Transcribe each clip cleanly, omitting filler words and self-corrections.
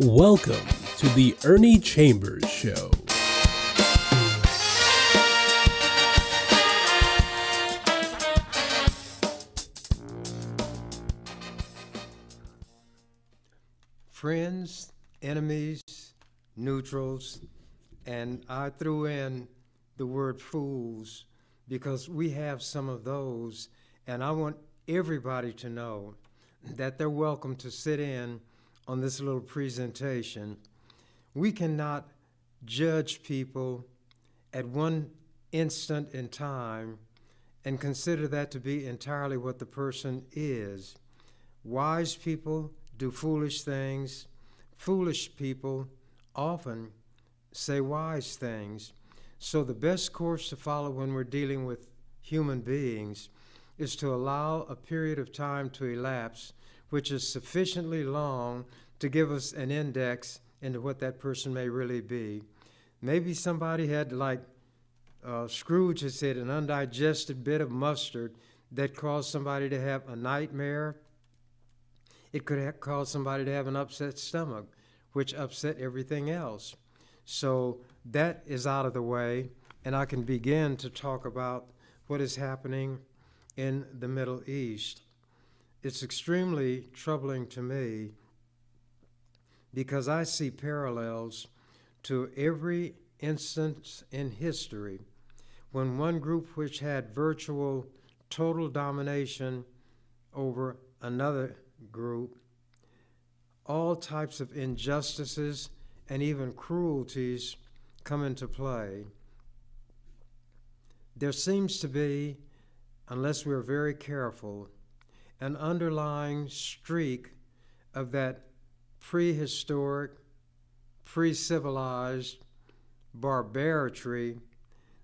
Welcome to the Ernie Chambers Show. Friends, enemies, neutrals, and I threw in the word fools because we have some of those, and I want everybody to know that they're welcome to sit in on this little presentation. We cannot judge people at one instant in time and consider that to be entirely what the person is. Wise people do foolish things. Foolish people often say wise things. So the best course to follow when we're dealing with human beings is to allow a period of time to elapse which is sufficiently long to give us an index into what that person may really be. Maybe somebody had, like Scrooge had said, an undigested bit of mustard that caused somebody to have a nightmare. It could have caused somebody to have an upset stomach, which upset everything else. So that is out of the way, and I can begin to talk about what is happening in the Middle East. It's extremely troubling to me because I see parallels to every instance in history when one group which had virtual total domination over another group, all types of injustices and even cruelties come into play. There seems to be, unless we're very careful, an underlying streak of that prehistoric, pre-civilized barbarity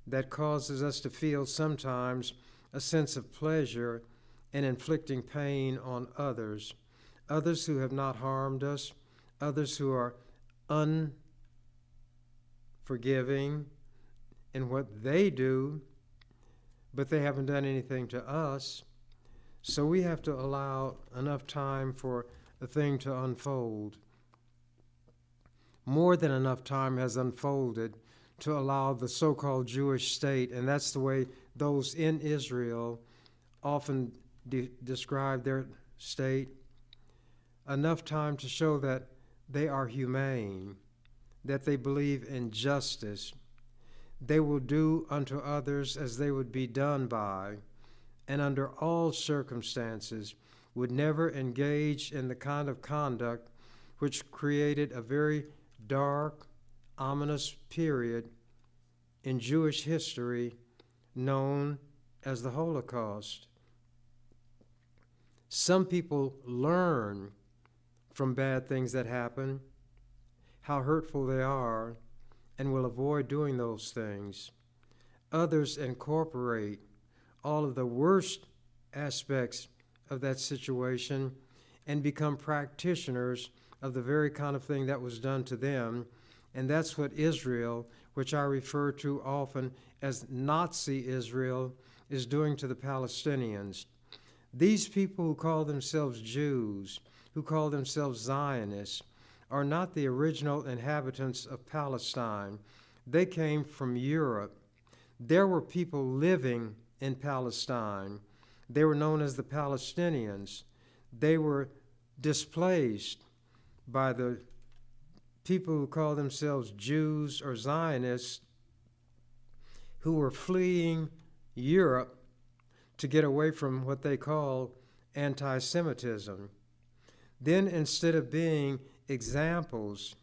that causes us to feel sometimes a sense of pleasure in inflicting pain on others who have not harmed us, others who are unforgiving in what they do, but they haven't done anything to us. So we have to allow enough time for the thing to unfold. More than enough time has unfolded to allow the so-called Jewish state, and that's the way those in Israel often describe their state, enough time to show that they are humane, that they believe in justice. They will do unto others as they would be done by, and under all circumstances would never engage in the kind of conduct which created a very dark, ominous period in Jewish history known as the Holocaust. Some people learn from bad things that happen, how hurtful they are, and will avoid doing those things. Others incorporate all of the worst aspects of that situation and become practitioners of the very kind of thing that was done to them. And that's what Israel, which I refer to often as Nazi Israel, is doing to the Palestinians. These people who call themselves Jews, who call themselves Zionists, are not the original inhabitants of Palestine. They came from Europe. There were people living in Palestine. They were known as the Palestinians. They were displaced by the people who call themselves Jews or Zionists, who were fleeing Europe to get away from what they call anti-Semitism. Then, instead of being examples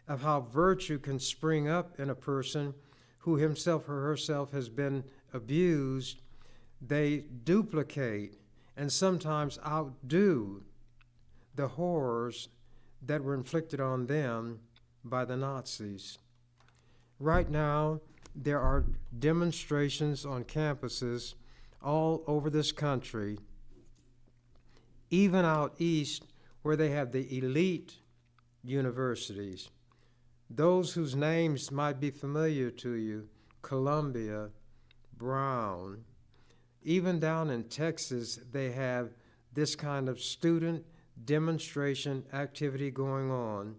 of how virtue can spring up in a person who himself or herself has been abused, they duplicate and sometimes outdo the horrors that were inflicted on them by the Nazis. Right now, there are demonstrations on campuses all over this country, even out east where they have the elite universities, those whose names might be familiar to you, Columbia, Brown. Even down in Texas, they have this kind of student demonstration activity going on.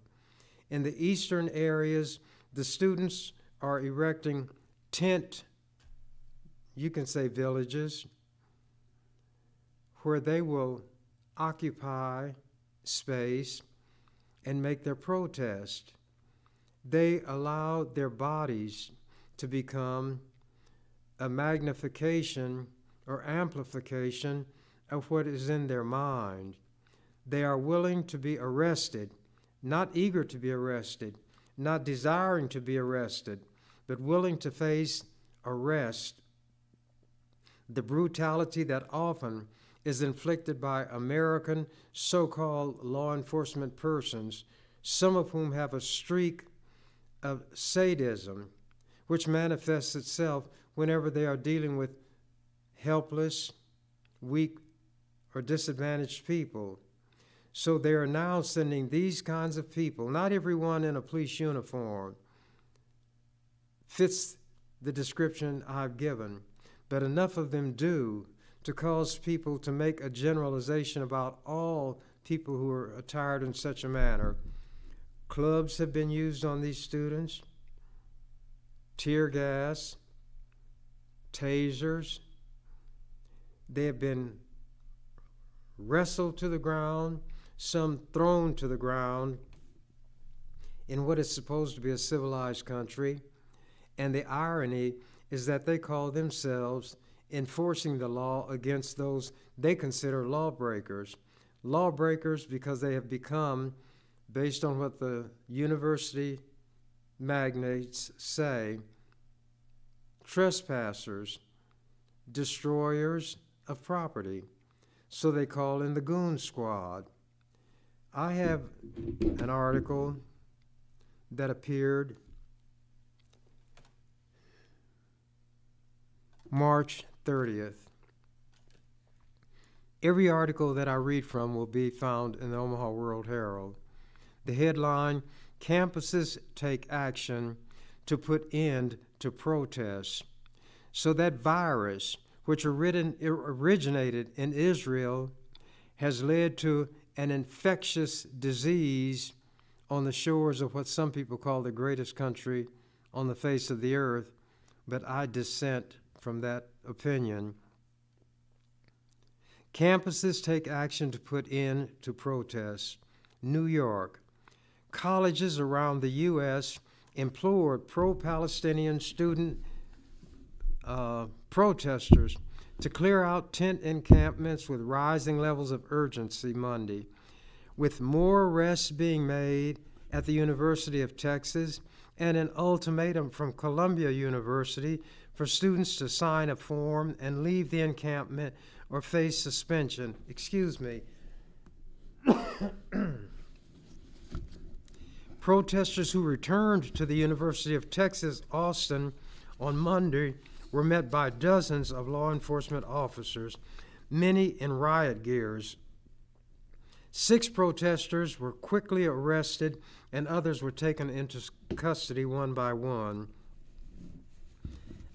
In the eastern areas, the students are erecting tent, you can say villages, where they will occupy space and make their protest. They allow their bodies to become a magnification or amplification of what is in their mind. They are willing to be arrested, not eager to be arrested, not desiring to be arrested, but willing to face arrest. The brutality that often is inflicted by American so-called law enforcement persons, some of whom have a streak of sadism, which manifests itself whenever they are dealing with helpless, weak, or disadvantaged people. So they are now sending these kinds of people, not everyone in a police uniform fits the description I've given, but enough of them do to cause people to make a generalization about all people who are attired in such a manner. Clubs have been used on these students, tear gas, tasers. They have been wrestled to the ground, some thrown to the ground in what is supposed to be a civilized country. And the irony is that they call themselves enforcing the law against those they consider lawbreakers. Lawbreakers because they have become, based on what the university magnates say, trespassers, destroyers of property. So they call in the goon squad. I have an article that appeared March 30th. Every article that I read from will be found in the Omaha World Herald. The headline, "Campuses Take Action to Put End to Protests." So that virus, which originated in Israel, has led to an infectious disease on the shores of what some people call the greatest country on the face of the earth, but I dissent from that opinion. Campuses take action to put in to protests. New York. Colleges around the U.S. implored pro-Palestinian student protesters to clear out tent encampments with rising levels of urgency Monday, with more arrests being made at the University of Texas and an ultimatum from Columbia University for students to sign a form and leave the encampment or face suspension. Excuse me. Protesters who returned to the University of Texas, Austin, on Monday were met by dozens of law enforcement officers, many in riot gears. 6 protesters were quickly arrested and others were taken into custody one by one.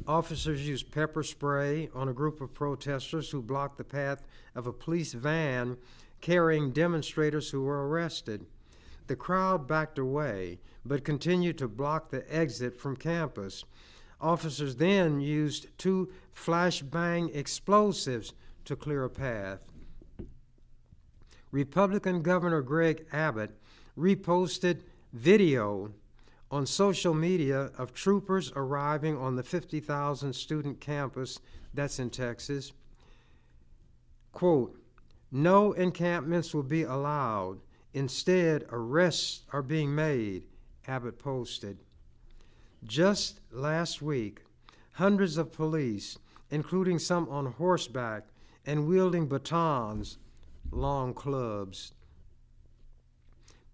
Officers used pepper spray on a group of protesters who blocked the path of a police van carrying demonstrators who were arrested. The crowd backed away, but continued to block the exit from campus. Officers then used 2 flashbang explosives to clear a path. Republican Governor Greg Abbott reposted video on social media of troopers arriving on the 50,000 student campus that's in Texas. Quote, "No encampments will be allowed. Instead, arrests are being made," Abbott posted. Just last week, hundreds of police, including some on horseback and wielding batons, long clubs,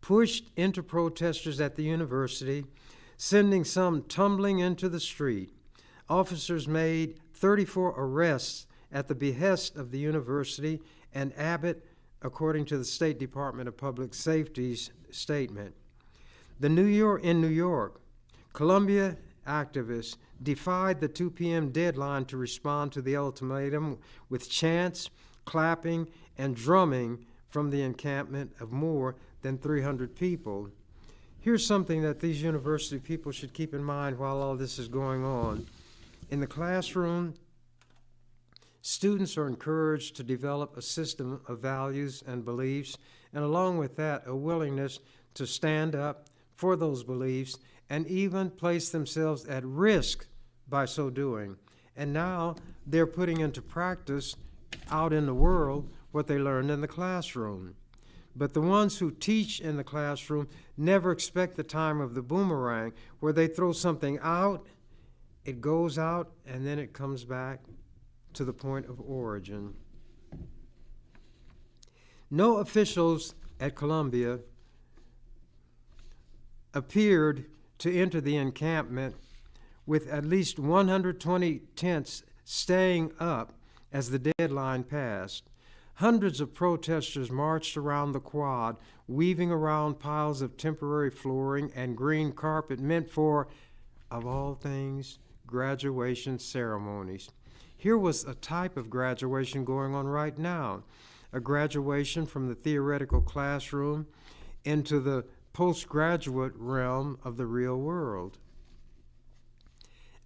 pushed into protesters at the university, sending some tumbling into the street. Officers made 34 arrests at the behest of the university and Abbott, according to the State Department of Public Safety's statement. In New York, Columbia activists defied the 2 p.m. deadline to respond to the ultimatum with chants, clapping, and drumming from the encampment of more than 300 people. Here's something that these university people should keep in mind while all this is going on. In the classroom, students are encouraged to develop a system of values and beliefs, and along with that, a willingness to stand up for those beliefs and even place themselves at risk by so doing. And now they're putting into practice out in the world what they learned in the classroom. But the ones who teach in the classroom never expect the time of the boomerang, where they throw something out, it goes out, and then it comes back to the point of origin. No officials at Columbia appeared to enter the encampment with at least 120 tents staying up as the deadline passed. Hundreds of protesters marched around the quad, weaving around piles of temporary flooring and green carpet meant for, of all things, graduation ceremonies. Here was a type of graduation going on right now, a graduation from the theoretical classroom into the postgraduate realm of the real world.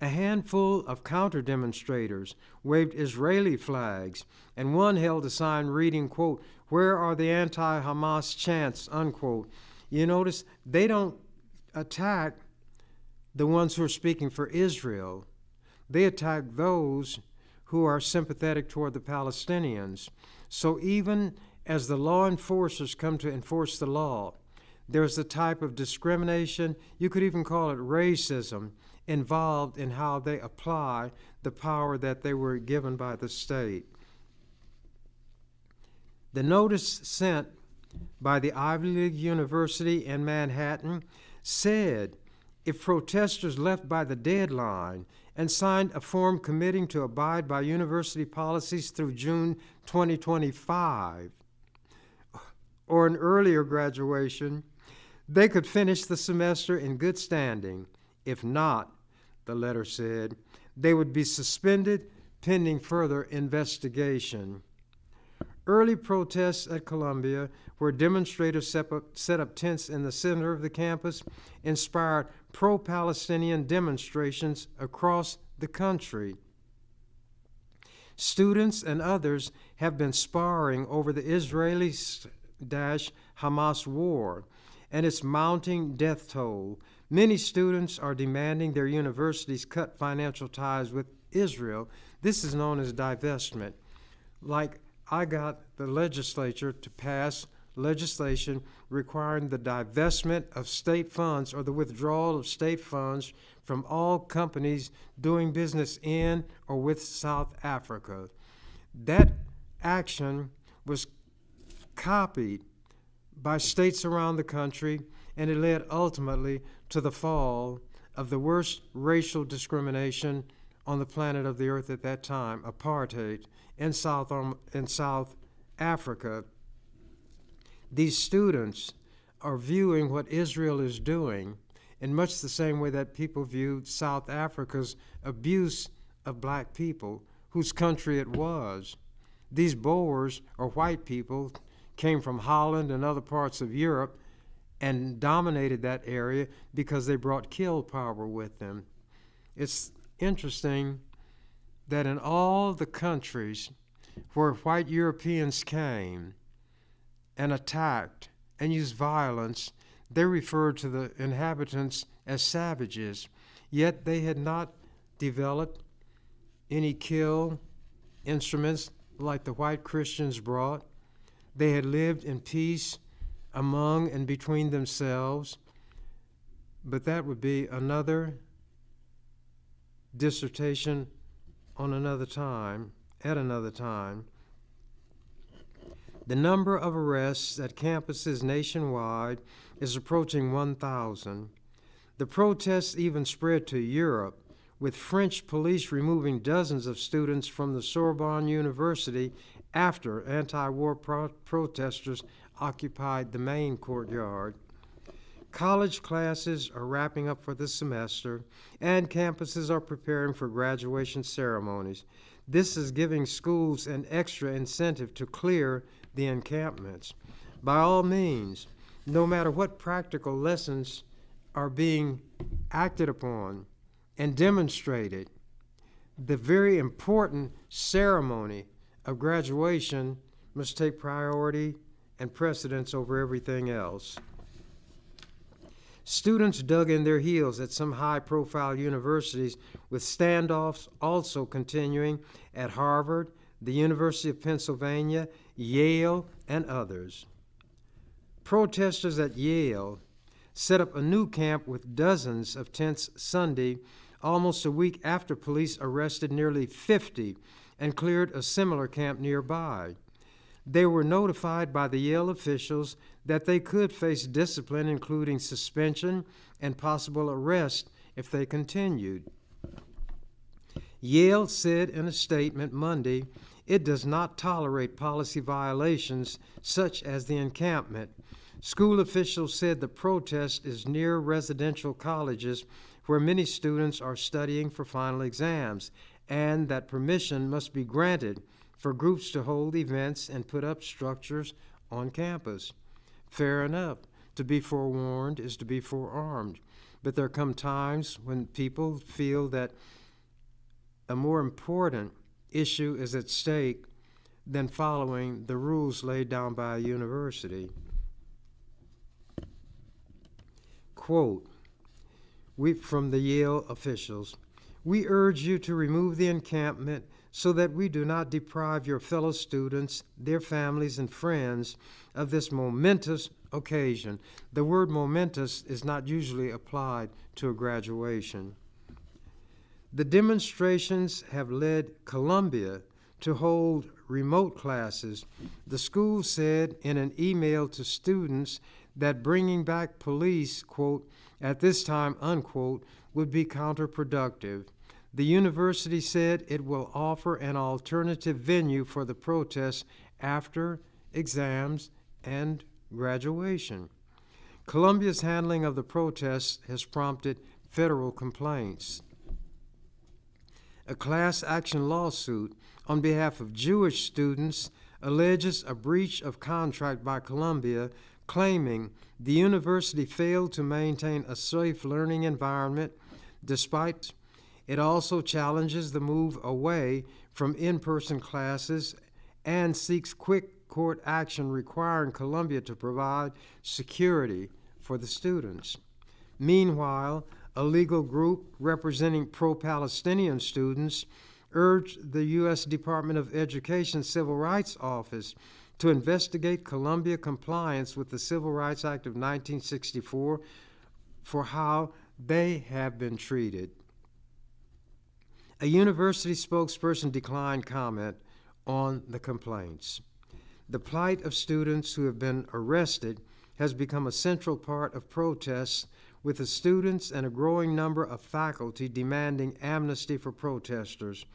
A handful of counter-demonstrators waved Israeli flags, and one held a sign reading, quote, "Where are the anti-Hamas chants," unquote. You notice they don't attack the ones who are speaking for Israel. They attack those who are sympathetic toward the Palestinians. So even as the law enforcers come to enforce the law, there's a type of discrimination, you could even call it racism, involved in how they apply the power that they were given by the state. The notice sent by the Ivy League University in Manhattan said if protesters left by the deadline and signed a form committing to abide by university policies through June 2025, or an earlier graduation, they could finish the semester in good standing. If not, the letter said, they would be suspended pending further investigation. Early protests at Columbia, where demonstrators set up tents in the center of the campus, inspired pro-Palestinian demonstrations across the country. Students and others have been sparring over the Israeli-Hamas war and its mounting death toll. Many students are demanding their universities cut financial ties with Israel. This is known as divestment. Like I got the legislature to pass legislation requiring the divestment of state funds or the withdrawal of state funds from all companies doing business in or with South Africa. That action was copied by states around the country, and it led ultimately to the fall of the worst racial discrimination on the planet of the earth at that time, apartheid, in South Africa. These students are viewing what Israel is doing in much the same way that people viewed South Africa's abuse of black people, whose country it was. These Boers, or white people, came from Holland and other parts of Europe and dominated that area because they brought kill power with them. It's interesting that in all the countries where white Europeans came and attacked and used violence, they referred to the inhabitants as savages, yet they had not developed any kill instruments like the white Christians brought. They had lived in peace among and between themselves, but that would be another dissertation on another time, at another time. The number of arrests at campuses nationwide is approaching 1,000. The protests even spread to Europe, with French police removing dozens of students from the Sorbonne University after anti-war protesters occupied the main courtyard. College classes are wrapping up for the semester, and campuses are preparing for graduation ceremonies. This is giving schools an extra incentive to clear the encampments. By all means, no matter what practical lessons are being acted upon and demonstrated, the very important ceremony of graduation must take priority and precedence over everything else. Students dug in their heels at some high-profile universities, with standoffs also continuing at Harvard, the University of Pennsylvania, Yale, and others. Protesters at Yale set up a new camp with dozens of tents Sunday, almost a week after police arrested nearly 50 and cleared a similar camp nearby. They were notified by the Yale officials that they could face discipline, including suspension and possible arrest if they continued. Yale said in a statement Monday it does not tolerate policy violations such as the encampment. School officials said the protest is near residential colleges where many students are studying for final exams, and that permission must be granted for groups to hold events and put up structures on campus. Fair enough. To be forewarned is to be forearmed. But there come times when people feel that a more important issue is at stake than following the rules laid down by a university. Quote, from the Yale officials, "We urge you to remove the encampment so that we do not deprive your fellow students, their families, and friends of this momentous occasion." The word momentous is not usually applied to a graduation. The demonstrations have led Columbia to hold remote classes. The school said in an email to students that bringing back police, quote, "at this time," unquote, would be counterproductive. The university said it will offer an alternative venue for the protests after exams and graduation. Columbia's handling of the protests has prompted federal complaints. A class action lawsuit on behalf of Jewish students alleges a breach of contract by Columbia, claiming the university failed to maintain a safe learning environment despite. It also challenges the move away from in-person classes and seeks quick court action requiring Columbia to provide security for the students. Meanwhile, a legal group representing pro-Palestinian students urged the U.S. Department of Education Civil Rights Office to investigate Columbia compliance with the Civil Rights Act of 1964 for how they have been treated. A university spokesperson declined comment on the complaints. The plight of students who have been arrested has become a central part of protests, with the students and a growing number of faculty demanding amnesty for protesters.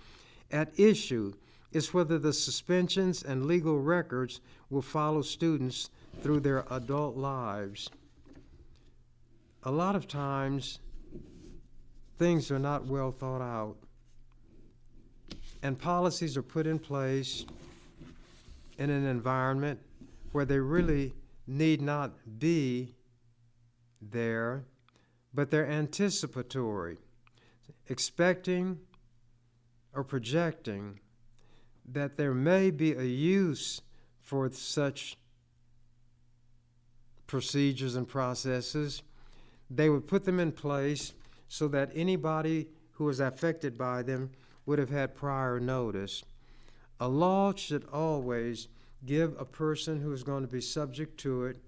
At issue is whether the suspensions and legal records will follow students through their adult lives. A lot of times, things are not well thought out, and policies are put in place in an environment where they really need not be there, but they're anticipatory, expecting or projecting that there may be a use for such procedures and processes. They would put them in place so that anybody who was affected by them would have had prior notice. A law should always give a person who is going to be subject to it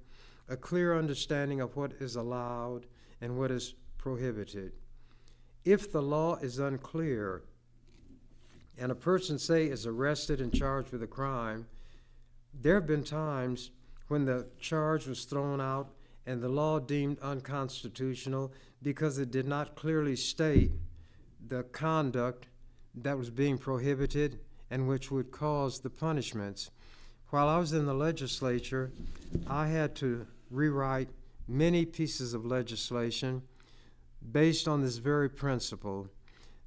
a clear understanding of what is allowed and what is prohibited. If the law is unclear and a person, say, is arrested and charged with a crime, there have been times when the charge was thrown out and the law deemed unconstitutional because it did not clearly state the conduct that was being prohibited and which would cause the punishments. While I was in the legislature, I had to rewrite many pieces of legislation based on this very principle,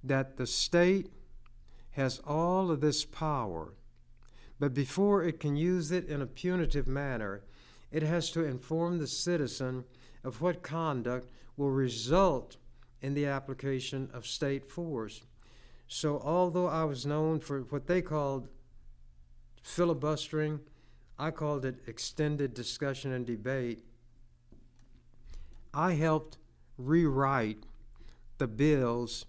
that the state has all of this power, but before it can use it in a punitive manner, It has to inform the citizen of what conduct will result in the application of state force. So although I was known for what they called filibustering, I called it extended discussion and debate. I helped rewrite the bills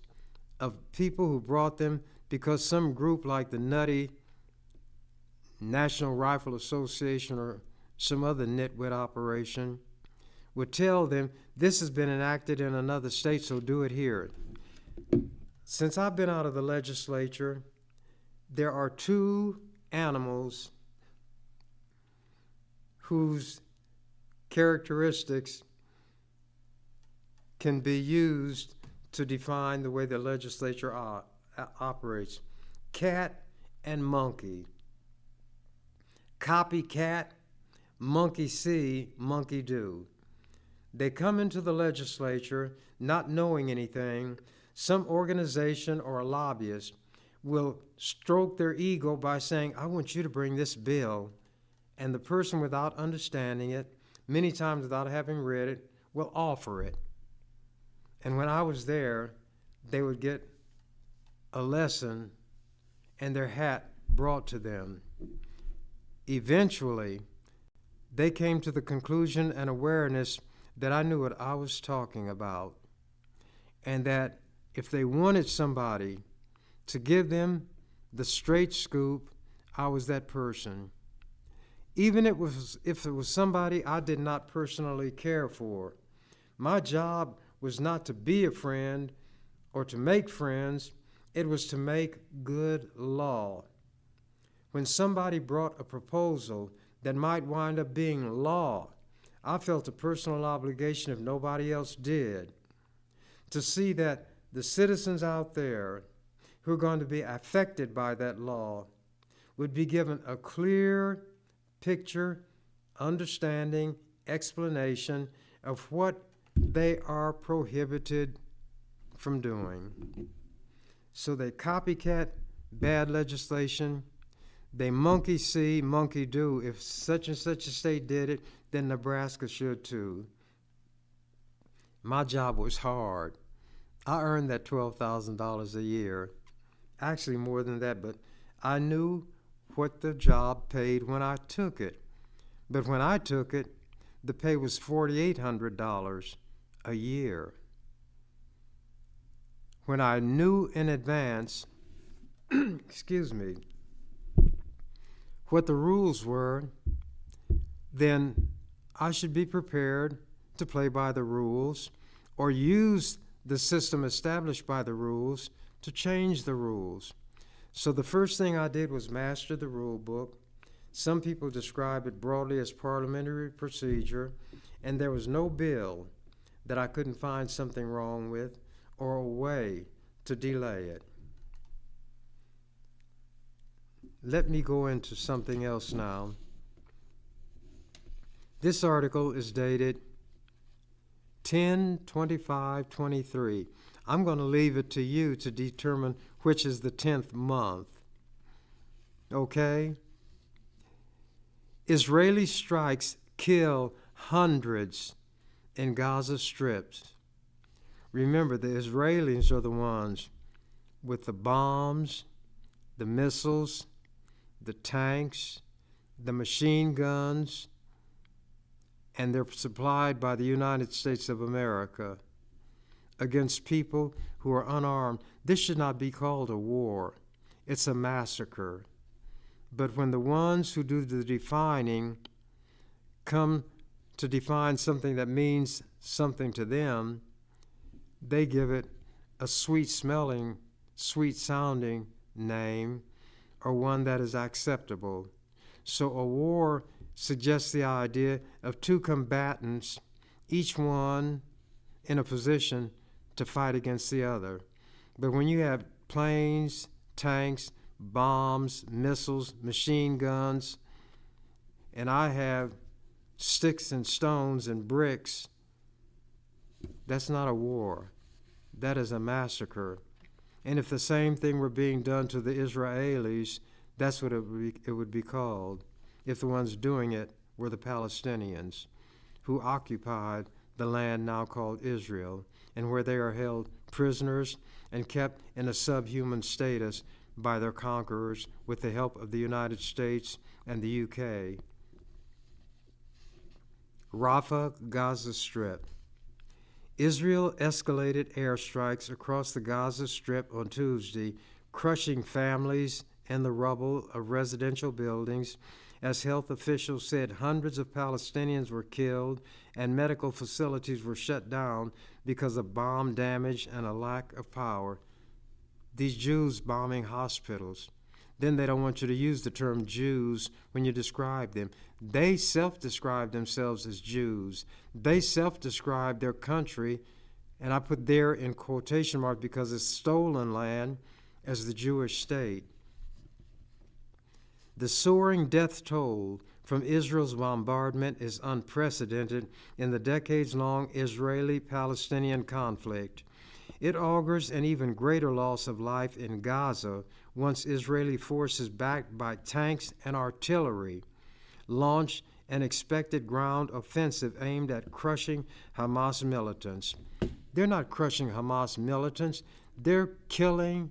of people who brought them because some group like the nutty National Rifle Association or some other nitwit operation would tell them, this has been enacted in another state, so do it here. Since I've been out of the legislature, there are two animals whose characteristics can be used to define the way the legislature operates. Cat and monkey. Copycat, monkey see, monkey do. They come into the legislature not knowing anything. Some organization or a lobbyist will stroke their ego by saying, I want you to bring this bill. And the person, without understanding it, many times without having read it, will offer it. And when I was there, they would get a lesson and their hat brought to them. Eventually, they came to the conclusion and awareness that I knew what I was talking about, and that if they wanted somebody to give them the straight scoop, I was that person. Even if it was somebody I did not personally care for. My job was not to be a friend or to make friends, it was to make good law. When somebody brought a proposal that might wind up being law, I felt a personal obligation, if nobody else did, to see that the citizens out there who are going to be affected by that law would be given a clear picture, understanding, explanation of what they are prohibited from doing. So they copycat bad legislation. They monkey see, monkey do. If such and such a state did it, then Nebraska should too. My job was hard. I earned that $12,000 a year. Actually more than that, but I knew what the job paid when I took it. But when I took it, the pay was $4,800 a year. When I knew in advance, excuse me, what the rules were, then I should be prepared to play by the rules or use the system established by the rules to change the rules. So the first thing I did was master the rule book. Some people describe it broadly as parliamentary procedure, and there was no bill that I couldn't find something wrong with or a way to delay it. Let me go into something else now. This article is dated 10/25/23. I'm going to leave it to you to determine which is the 10th month. Okay? Israeli strikes kill hundreds in Gaza strips. Remember, the Israelis are the ones with the bombs, the missiles, the tanks, the machine guns, and they're supplied by the United States of America against people who are unarmed. This should not be called a war. It's a massacre. But when the ones who do the defining come to define something that means something to them, they give it a sweet-smelling, sweet-sounding name, or one that is acceptable. So a war suggests the idea of two combatants, each one in a position to fight against the other. But when you have planes, tanks, bombs, missiles, machine guns, and I have sticks and stones and bricks, that's not a war. That is a massacre. And if the same thing were being done to the Israelis, that's what it would be called, if the ones doing it were the Palestinians, who occupied the land now called Israel, and where they are held prisoners and kept in a subhuman status by their conquerors with the help of the United States and the UK. Rafah, Gaza Strip. Israel escalated airstrikes across the Gaza Strip on Tuesday, crushing families and the rubble of residential buildings. As health officials said, hundreds of Palestinians were killed and medical facilities were shut down because of bomb damage and a lack of power. These Jews bombing hospitals. Then they don't want you to use the term Jews when you describe them. They self-describe themselves as Jews. They self-describe their country, and I put there in quotation marks because it's stolen land, as the Jewish state. The soaring death toll from Israel's bombardment is unprecedented in the decades-long Israeli-Palestinian conflict. It augurs an even greater loss of life in Gaza once Israeli forces backed by tanks and artillery launch an expected ground offensive aimed at crushing Hamas militants. They're not crushing Hamas militants, they're killing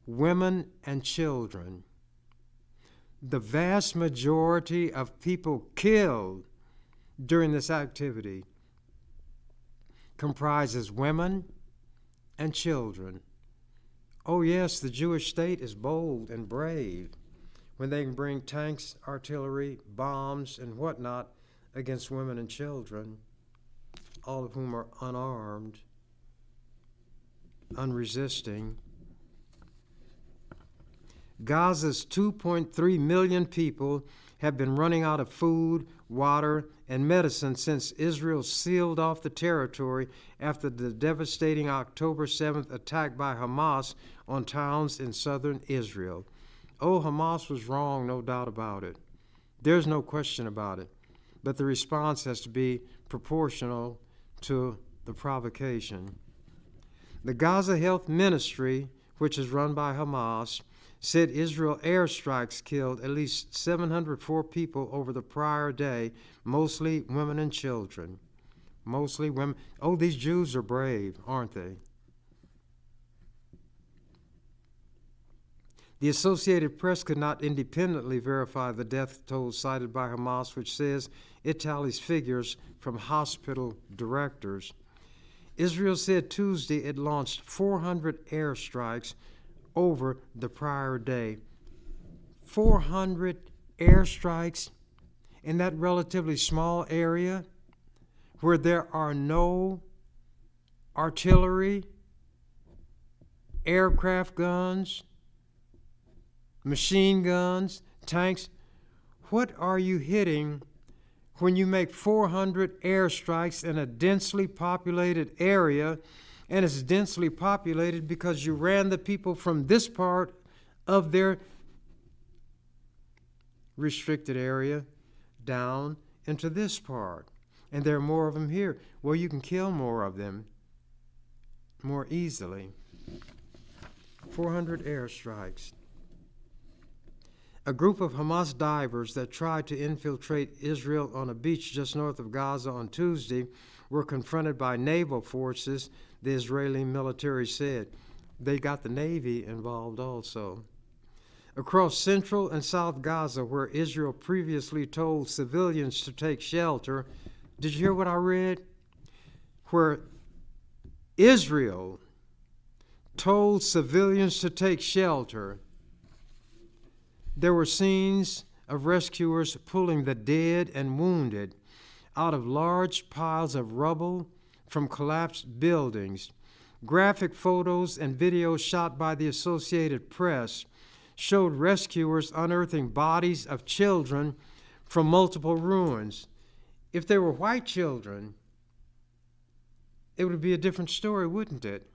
women and children. The vast majority of people killed during this activity comprises women and children. Oh yes, the Jewish state is bold and brave when they can bring tanks, artillery, bombs, and whatnot against women and children, all of whom are unarmed, unresisting. Gaza's 2.3 million people have been running out of food, water, and medicine since Israel sealed off the territory after the devastating October 7th attack by Hamas on towns in southern Israel. Oh, Hamas was wrong, no doubt about it. There's no question about it. But the response has to be proportional to the provocation. The Gaza Health Ministry, which is run by Hamas, said Israel airstrikes killed at least 704 people over the prior day, mostly women and children. Mostly women. Oh, these Jews are brave, aren't they? The Associated Press could not independently verify the death toll cited by Hamas, which says it tallies figures from hospital directors. Israel said Tuesday it launched 400 airstrikes over the prior day. 400 airstrikes in that relatively small area where there are no artillery, aircraft guns, machine guns, tanks. What are you hitting when you make 400 airstrikes in a densely populated area? And it's densely populated because you ran the people from this part of their restricted area down into this part. And there are more of them here. Well, you can kill more of them more easily. 400 airstrikes. A group of Hamas divers that tried to infiltrate Israel on a beach just north of Gaza on Tuesday were confronted by naval forces, the Israeli military said. They got the Navy involved also. Across central and south Gaza, where Israel previously told civilians to take shelter, did you hear what I read? Where Israel told civilians to take shelter, there were scenes of rescuers pulling the dead and wounded out of large piles of rubble from collapsed buildings. Graphic photos and videos shot by the Associated Press showed rescuers unearthing bodies of children from multiple ruins. If they were white children, it would be a different story, wouldn't it?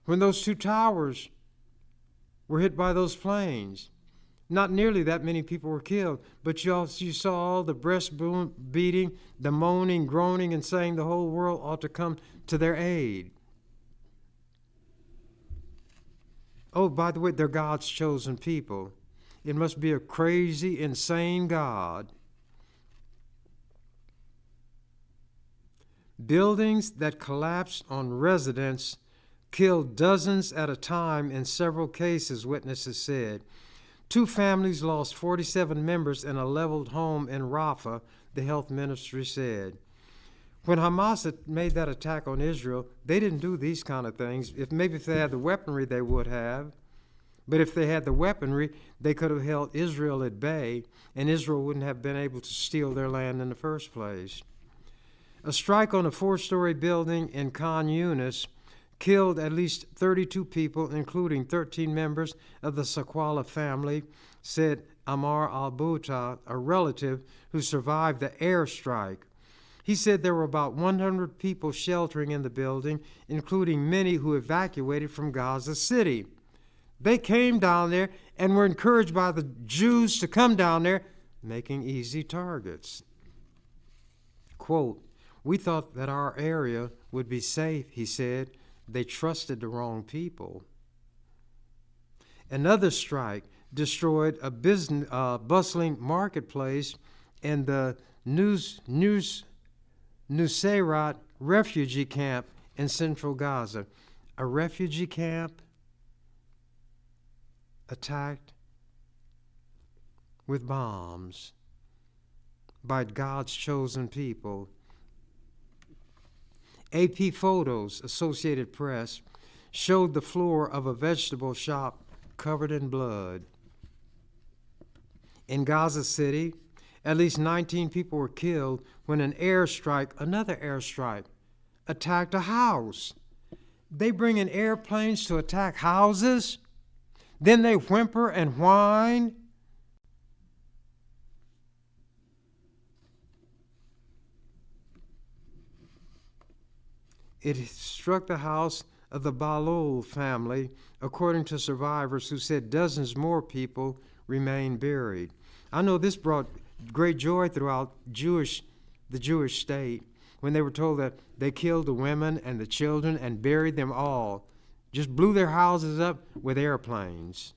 When those two towers were hit by those planes, not nearly that many people were killed, but you saw all the breast beating, the moaning, groaning, and saying the whole world ought to come to their aid. Oh, by the way, they're God's chosen people. It must be a crazy, insane God Buildings that collapsed on residents killed dozens at a time in several cases, witnesses said. 2 families lost 47 members in a leveled home in Rafah, the health ministry said. When Hamas had made that attack on Israel, they didn't do these kind of things. If they had the weaponry, they would have. But if they had the weaponry, they could have held Israel at bay, and Israel wouldn't have been able to steal their land in the first place. A strike on a 4-story building in Khan Yunis killed at least 32 people, including 13 members of the Sakwala family, said Amar al-Bouta, a relative who survived the airstrike. He said there were about 100 people sheltering in the building, including many who evacuated from Gaza City. They came down there and were encouraged by the Jews to come down there, making easy targets. Quote, "We thought that our area would be safe," he said. "They trusted the wrong people." Another strike destroyed a bustling marketplace in the Nusayrat refugee camp in central Gaza. A refugee camp attacked with bombs by God's chosen people. AP photos, Associated Press, showed the floor of a vegetable shop covered in blood. In Gaza City, at least 19 people were killed when another airstrike, attacked a house. They bring in airplanes to attack houses? Then they whimper and whine? It struck the house of the Balul family, according to survivors who said dozens more people remain buried. I know this brought great joy throughout the Jewish state when they were told that they killed the women and the children and buried them all, just blew their houses up with airplanes.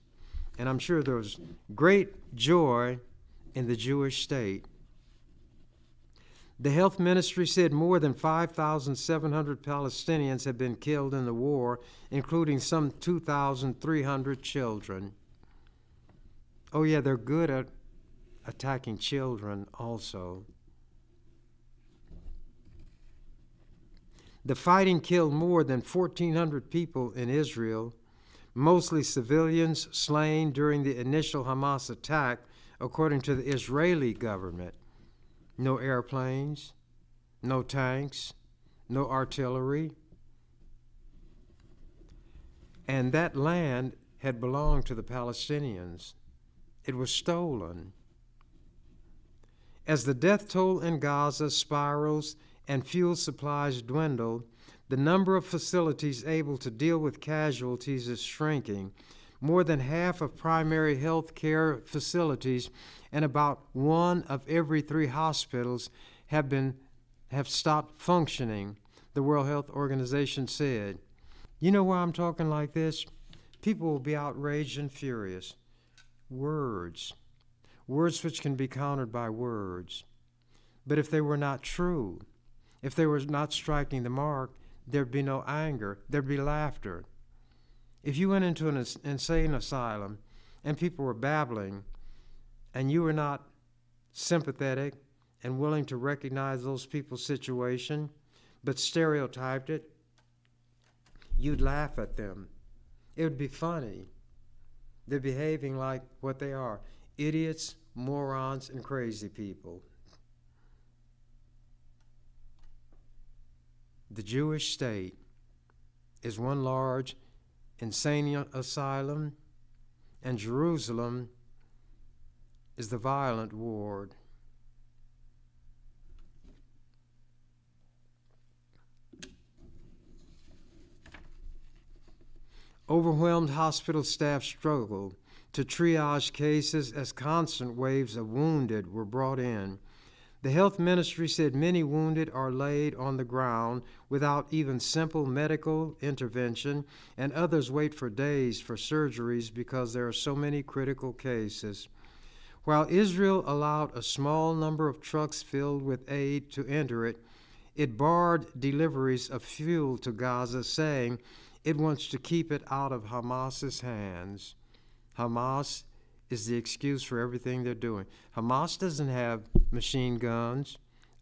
And I'm sure there was great joy in the Jewish state. The health ministry said more than 5,700 Palestinians have been killed in the war, including some 2,300 children. Oh yeah, they're good at attacking children also. The fighting killed more than 1,400 people in Israel, mostly civilians slain during the initial Hamas attack, according to the Israeli government. No airplanes, no tanks, no artillery. And that land had belonged to the Palestinians. It was stolen. As the death toll in Gaza spirals and fuel supplies dwindle, the number of facilities able to deal with casualties is shrinking. More than half of primary health care facilities and about 1 of every 3 hospitals have stopped functioning, the World Health Organization said. You know why I'm talking like this? People will be outraged and furious. Words which can be countered by words. But if they were not true, if they were not striking the mark, there'd be no anger, there'd be laughter. If you went into an insane asylum and people were babbling and you were not sympathetic and willing to recognize those people's situation, but stereotyped it, you'd laugh at them. It would be funny. They're behaving like what they are, idiots, morons, and crazy people. The Jewish state is one large insane asylum, and Jerusalem is the violent ward. Overwhelmed hospital staff struggled to triage cases as constant waves of wounded were brought in. The health ministry said many wounded are laid on the ground without even simple medical intervention, and others wait for days for surgeries because there are so many critical cases. While Israel allowed a small number of trucks filled with aid to enter it, it barred deliveries of fuel to Gaza, saying it wants to keep it out of Hamas's hands. Hamas is the excuse for everything they're doing. Hamas doesn't have machine guns.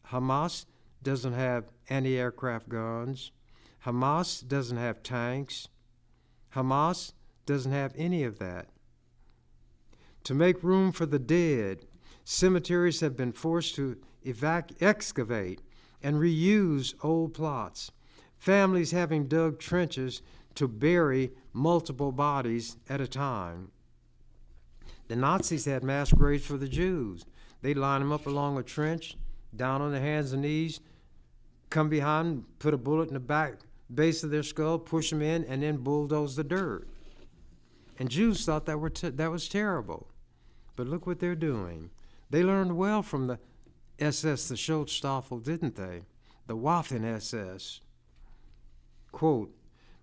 Hamas doesn't have anti-aircraft guns. Hamas doesn't have tanks. Hamas doesn't have any of that. To make room for the dead, cemeteries have been forced to excavate and reuse old plots, families having dug trenches to bury multiple bodies at a time. The Nazis had mass graves for the Jews. They'd line them up along a trench, down on their hands and knees, come behind, put a bullet in the back base of their skull, push them in, and then bulldoze the dirt. And Jews thought that was terrible. But look what they're doing. They learned well from the SS, the Schutzstaffel, didn't they? The Waffen-SS. Quote,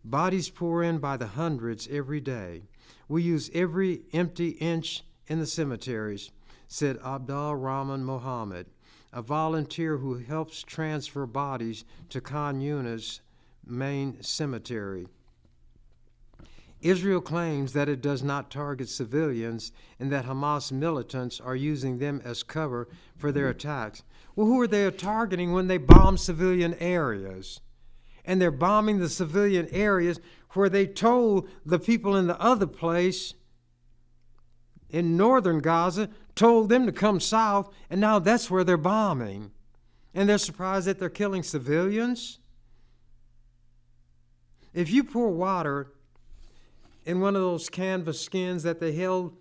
bodies pour in by the hundreds every day. We use every empty inch in the cemeteries, said Abdul Rahman Mohammed, a volunteer who helps transfer bodies to Khan Yunis main cemetery. Israel claims that it does not target civilians and that Hamas militants are using them as cover for their attacks. Well, who are they targeting when they bomb civilian areas? And they're bombing the civilian areas where they told the people in the other place in northern Gaza, told them to come south, and now that's where they're bombing. And they're surprised that they're killing civilians? If you pour water in one of those canvas skins that they held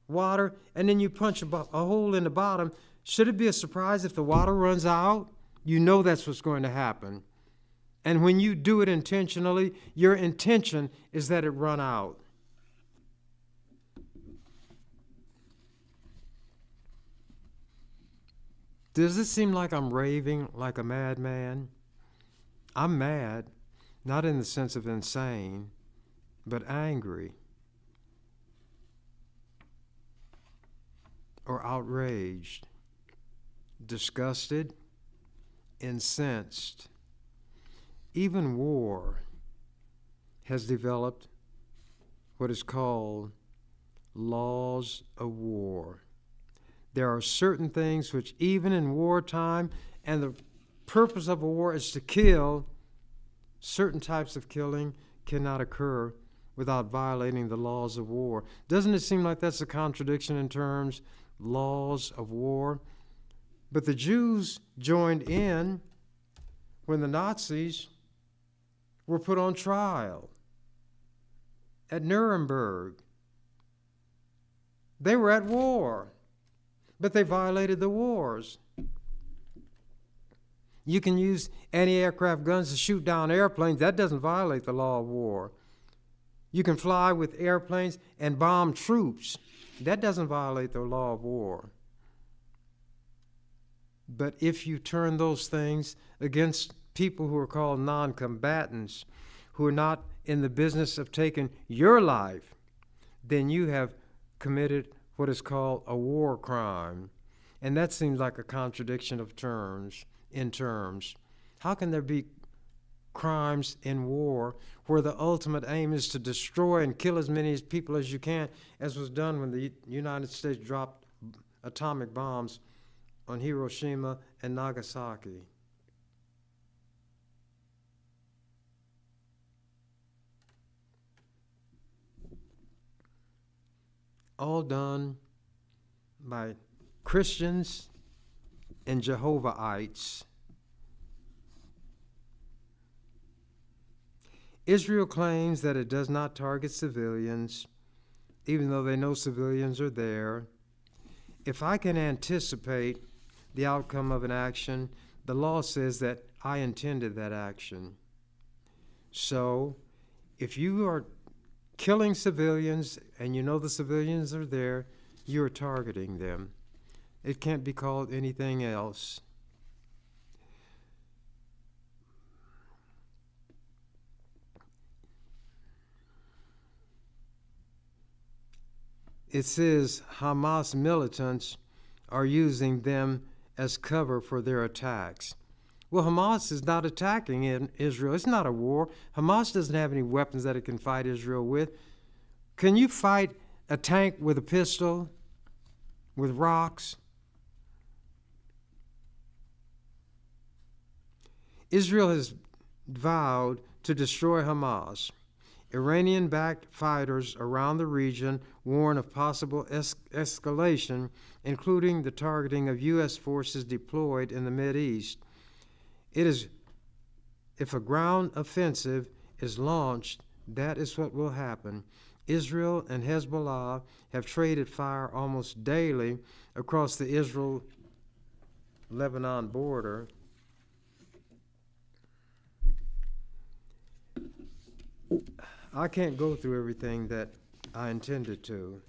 water, and then you punch a hole in the bottom, should it be a surprise if the water runs out? You know that's what's going to happen. And when you do it intentionally, your intention is that it run out. Does it seem like I'm raving like a madman? I'm mad, not in the sense of insane, but angry or outraged, disgusted, incensed. Even war has developed what is called laws of war. There are certain things which, even in wartime, and the purpose of a war is to kill, certain types of killing cannot occur without violating the laws of war. Doesn't it seem like that's a contradiction in terms, laws of war? But the Jews joined in when the Nazis were put on trial at Nuremberg. They were at war, but they violated the wars. You can use anti-aircraft guns to shoot down airplanes. That doesn't violate the law of war. You can fly with airplanes and bomb troops. That doesn't violate the law of war. But if you turn those things against people who are called non-combatants, who are not in the business of taking your life, then you have committed what is called a war crime. And that seems like a contradiction of terms, in terms. How can there be crimes in war where the ultimate aim is to destroy and kill as many people as you can, as was done when the United States dropped atomic bombs on Hiroshima and Nagasaki? All done by Christians and Jehovahites. Israel claims that it does not target civilians, even though they know civilians are there. If I can anticipate the outcome of an action, the law says that I intended that action. So, if you are killing civilians and you know the civilians are there, you're targeting them. It can't be called anything else. It says Hamas militants are using them as cover for their attacks. Well, Hamas is not attacking in Israel. It's not a war. Hamas doesn't have any weapons that it can fight Israel with. Can you fight a tank with a pistol, with rocks? Israel has vowed to destroy Hamas. Iranian-backed fighters around the region warn of possible escalation, including the targeting of U.S. forces deployed in the Mideast. If a ground offensive is launched, that is what will happen. Israel and Hezbollah have traded fire almost daily across the Israel-Lebanon border. I can't go through everything that I intended to,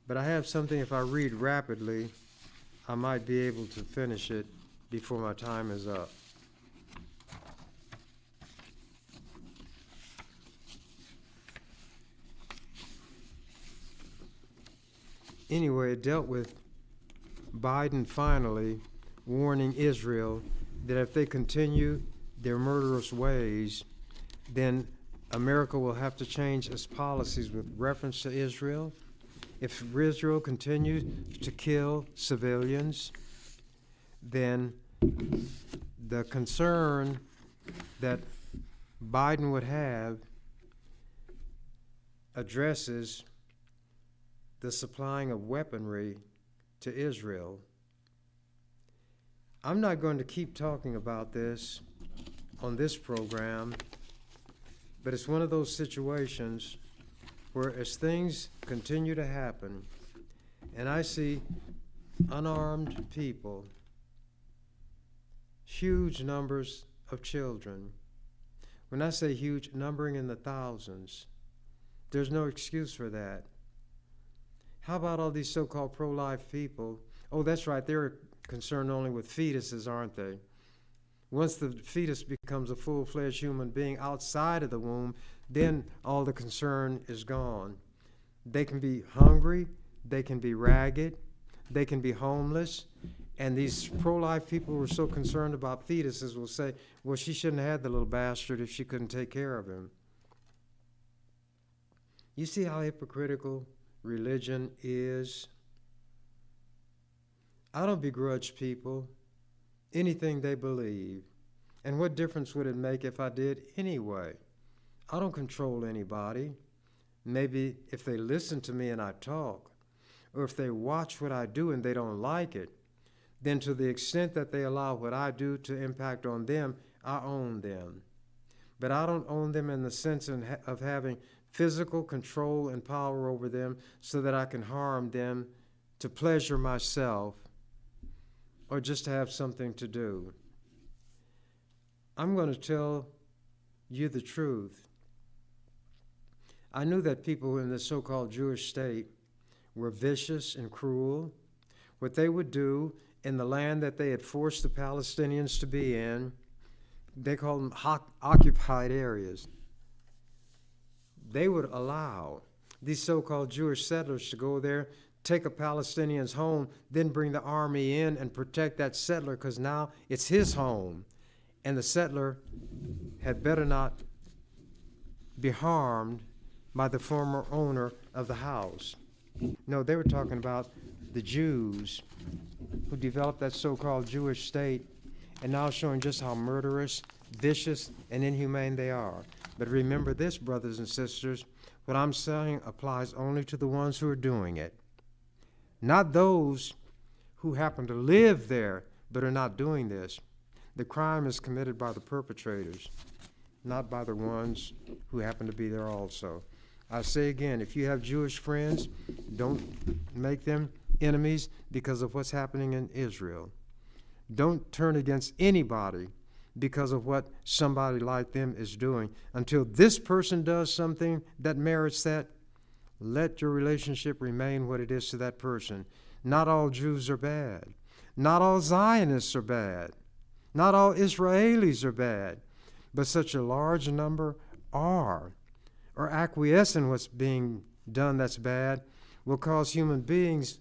but I have something. If I read rapidly, I might be able to finish it before my time is up. Anyway, it dealt with Biden finally warning Israel that if they continue their murderous ways, then America will have to change its policies with reference to Israel. If Israel continues to kill civilians, then the concern that Biden would have addresses the supplying of weaponry to Israel. I'm not going to keep talking about this on this program, but it's one of those situations where as things continue to happen, and I see unarmed people, huge numbers of children. When I say huge, numbering in the thousands, there's no excuse for that. How about all these so-called pro-life people? Oh, that's right, they're concerned only with fetuses, aren't they? Once the fetus becomes a full-fledged human being outside of the womb, then all the concern is gone. They can be hungry, they can be ragged, they can be homeless, and these pro-life people who are so concerned about fetuses will say, well, she shouldn't have had the little bastard if she couldn't take care of him. You see how hypocritical religion is? I don't begrudge people anything they believe. And what difference would it make if I did anyway? I don't control anybody. Maybe if they listen to me and I talk, or if they watch what I do and they don't like it, then to the extent that they allow what I do to impact on them, I own them. But I don't own them in the sense of having physical control and power over them so that I can harm them to pleasure myself or just to have something to do. I'm going to tell you the truth. I knew that people in the so-called Jewish state were vicious and cruel. What they would do in the land that they had forced the Palestinians to be in, they call them occupied areas. They would allow these so-called Jewish settlers to go there, take a Palestinian's home, then bring the army in and protect that settler because now it's his home. And the settler had better not be harmed by the former owner of the house. No, they were talking about the Jews who developed that so-called Jewish state and now showing just how murderous, vicious, and inhumane they are. But remember this, brothers and sisters, what I'm saying applies only to the ones who are doing it, not those who happen to live there but are not doing this. The crime is committed by the perpetrators, not by the ones who happen to be there also. I say again, if you have Jewish friends, don't make them enemies because of what's happening in Israel. Don't turn against anybody because of what somebody like them is doing. Until this person does something that merits that, let your relationship remain what it is to that person. Not all Jews are bad. Not all Zionists are bad. Not all Israelis are bad. But such a large number are, or acquiesce in what's being done that's bad, will cause human beings,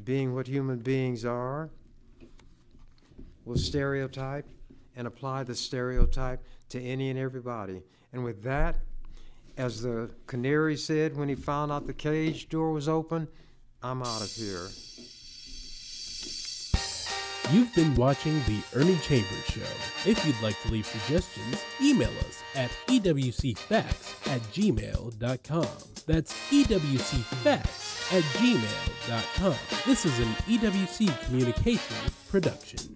being what human beings are, will will stereotype and apply the stereotype to any and everybody. And with that, as the canary said when he found out the cage door was open, I'm out of here. You've been watching The Ernie Chambers Show. If you'd like to leave suggestions, email us at ewcfacts@gmail.com. That's ewcfacts@gmail.com. This is an EWC Communications production.